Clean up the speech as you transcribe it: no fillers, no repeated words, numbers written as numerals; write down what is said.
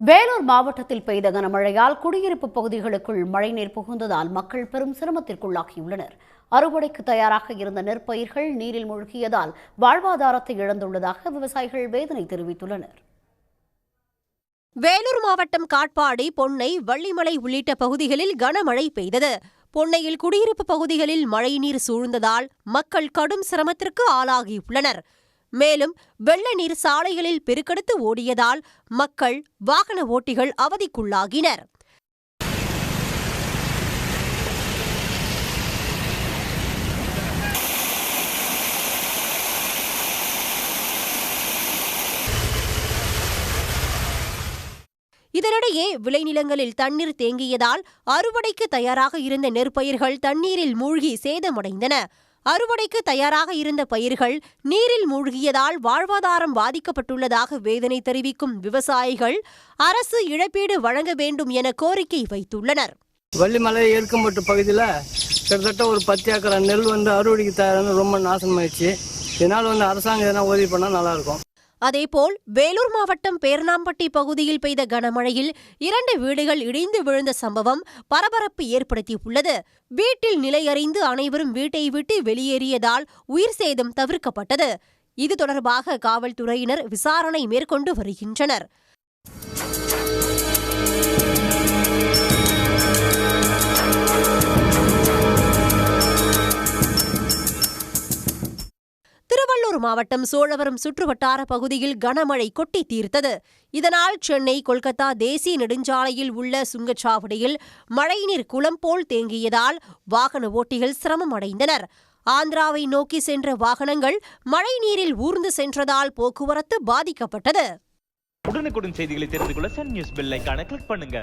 வேலூர் மாவட்டத்தில் பெய்த கனமழையால் குடியிருப்பு பகுதிகளுக்குள் மழைநீர் புகுந்ததால் மக்கள் பெரும் சிரமத்திற்குள்ளாகியுள்ளனர். அறுவடைக்கு தயாராக இருந்த நெற்பயிர்கள் நீரில் மூழ்கியதால் வாழ்வாதாரத்தை இழந்துள்ளதாக விவசாயிகள் வேதனை தெரிவித்துள்ளனர். வேலூர் மாவட்டம் காட்பாடி, பொன்னை, வள்ளிமலை உள்ளிட்ட பகுதிகளில் கனமழை பெய்தது. பொன்னையில் குடியிருப்பு பகுதிகளில் மழைநீர் சூழ்ந்ததால் மக்கள் கடும் சிரமத்திற்கு ஆளாகியுள்ளனர். மேலும் வெள்ள நீர் சாலைகளில் பெருக்கெடுத்து ஓடியதால் மக்கள், வாகன ஓட்டிகள் அவதிக்குள்ளாகினர். இதனிடையே விளைநிலங்களில் தண்ணீர் தேங்கியதால் அறுவடைக்கு தயாராக இருந்த நெற்பயிர்கள் தண்ணீரில் மூழ்கி சேதமடைந்தன. அறுவடைக்கு தயாராக இருந்த பயிர்கள் நீரில் மூழ்கியதால் வாழ்வாதாரம் பாதிக்கப்பட்டுள்ளதாக வேதனை தெரிவிக்கும் விவசாயிகள் அரசு இழப்பீடு வழங்க வேண்டும் என கோரிக்கை வைத்துள்ளனர். வள்ளிமலை எருக்கம்பட்டு பகுதியில் கிட்டத்தட்ட ஒரு 10 ஏக்கர் நெல் அறுவடைக்கு தயாரான ரொம்ப நாசமாயிடுச்சு. இதனால் அரசாங்கம் எதனா உதவி பண்ணால் நல்லாயிருக்கும். அதேபோல் வேலூர் மாவட்டம் பேர்ணாம்பட்டி பகுதியில் பெய்த கனமழையில் 2 வீடுகள் இடிந்து விழுந்த சம்பவம் பரபரப்பு ஏற்படுத்தியுள்ளது. வீட்டில் நிலையறிந்து அனைவரும் வீட்டை விட்டு வெளியேறியதால் உயிர் சேதம் தவிர்க்கப்பட்டது. இது தொடர்பாக காவல்துறையினர் விசாரணை மேற்கொண்டு வருகின்றனர். திருவள்ளூர் மாவட்டம் சோழவரம் சுற்றுவட்டார பகுதியில் கனமழை கொட்டி தீர்த்தது. இதனால் சென்னை, கொல்கத்தா தேசிய நெடுஞ்சாலையில் உள்ள சுங்கச்சாவடியில் மழைநீர் குளம் போல் தேங்கியதால் வாகன ஓட்டிகள் சிரமம் அடைந்தனர். ஆந்திராவை நோக்கி சென்ற வாகனங்கள் மழைநீரில் ஊர்ந்து சென்றதால் போக்குவரத்து பாதிக்கப்பட்டது. உடனுக்குடன் செய்திகளை தெரிந்து கொள்ள சன் நியூஸ் பெல் ஐகானை கிளிக் பண்ணுங்க.